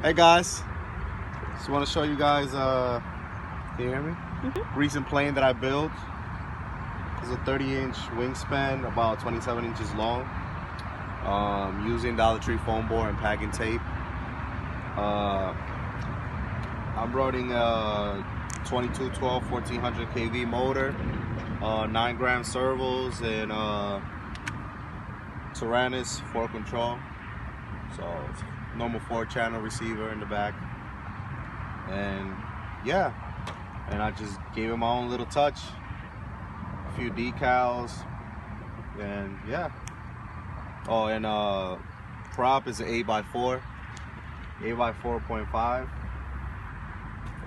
Hey guys, just want to show you guys, can you hear me? Recent plane that I built. It's a 30-inch wingspan, about 27 inches long. Using Dollar Tree foam board and packing tape. I'm running a 2212 1400 kV motor, 9-gram servos, and Tyrannus 4 control. So it's normal 4-channel receiver in the back, and yeah, and I just gave it my own little touch, a few decals, and yeah. Oh, and prop is an 8x4, 8x4.5,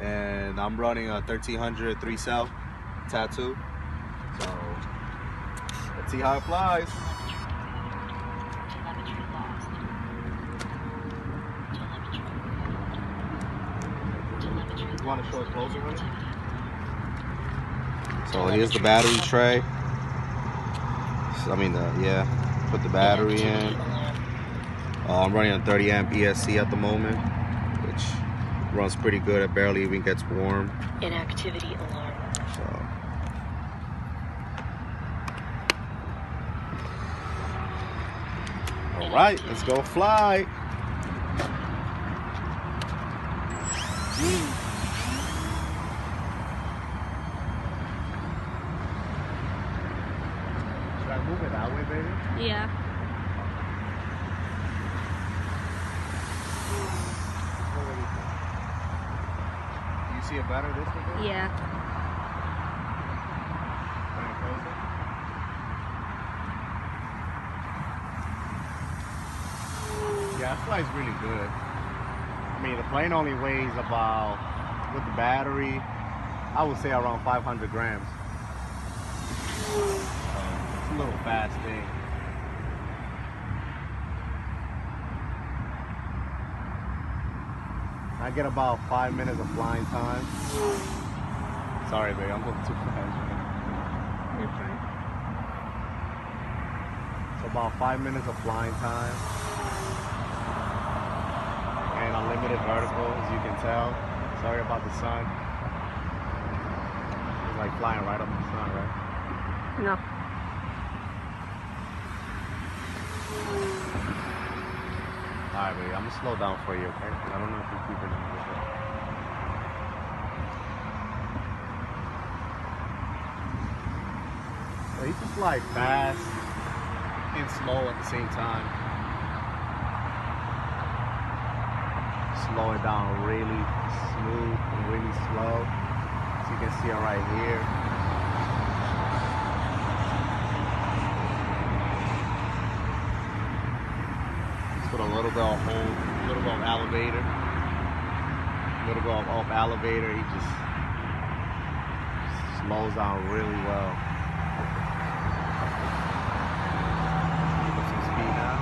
and I'm running a 1300 3-cell tattoo. So let's see how it flies. You want to show it closer, honey? So here's the battery tray. Put the battery in. I'm running a 30 amp ESC at the moment, which runs pretty good. It barely even gets warm. Inactivity alarm. So all right, let's go fly. Should I move it that way, baby? Yeah. Do you see it better this way? Yeah. Bring it closer. Yeah, it flies really good. I mean, the plane only weighs about, with the battery, I would say around 500 grams. It's a little fast thing. I get about 5 minutes of flying time. Sorry, babe, I'm going too fast. You're fine. So about 5 minutes of flying time. And unlimited vertical, as you can tell. Sorry about the sun. It's like flying right up in the sun, right? No. Alright, baby, I'm gonna slow down for you, okay? I don't know if you're keeping up with it. So you can fly fast and slow at the same time. Slow it down really smooth and really slow. So you can see it right here. Just put a little bit of elevator. A little bit of off elevator. He just slows down really well. Put some speed now.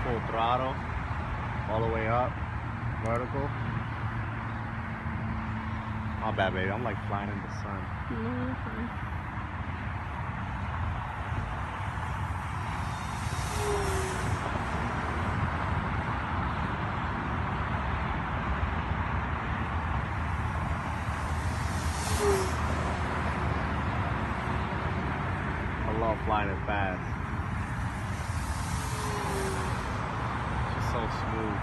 Full throttle, all the way up, vertical. My bad, baby. I'm like flying in the sun. No, you're fine. I love flying it fast. It's just so smooth.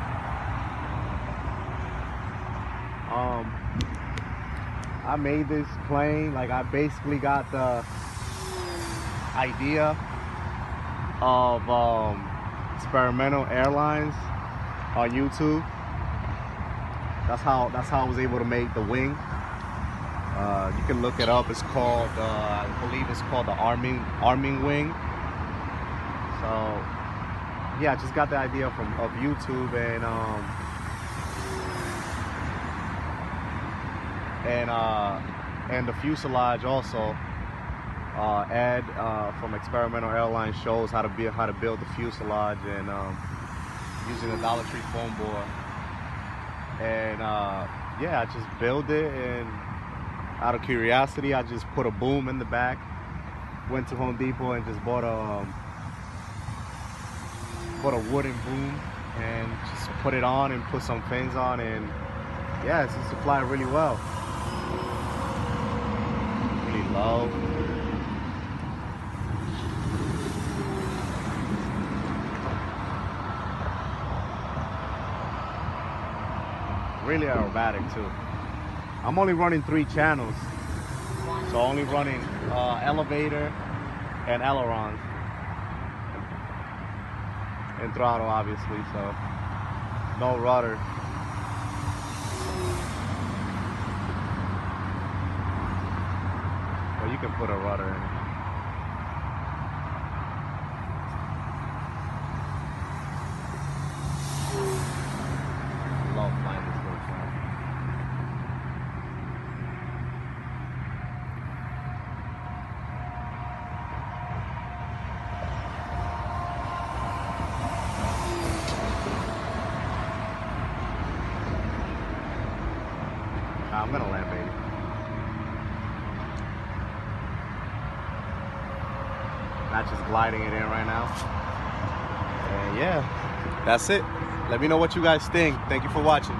I made this plane, like I basically got the idea of experimental airlines on YouTube. That's how I was able to make the wing. You can look it up. It's called, I believe it's called the arming wing. So yeah, I just got the idea of YouTube, and the fuselage also. Ed from Experimental Airlines shows how to build the fuselage, and using a Dollar Tree foam board. And yeah, I just build it, and Out of curiosity, I just put a boom in the back. Went to Home Depot and just bought a wooden boom and just put it on and put some fins on, and yeah, it seems to fly really well. Really low. Really aerobatic too. I'm only running 3 channels, so only running elevator and ailerons and throttle, obviously, so no rudder. Well, you can put a rudder in it. I love flying this little plane. I'm gonna land, baby. Not just gliding it in right now. And yeah, that's it. Let me know what you guys think. Thank you for watching.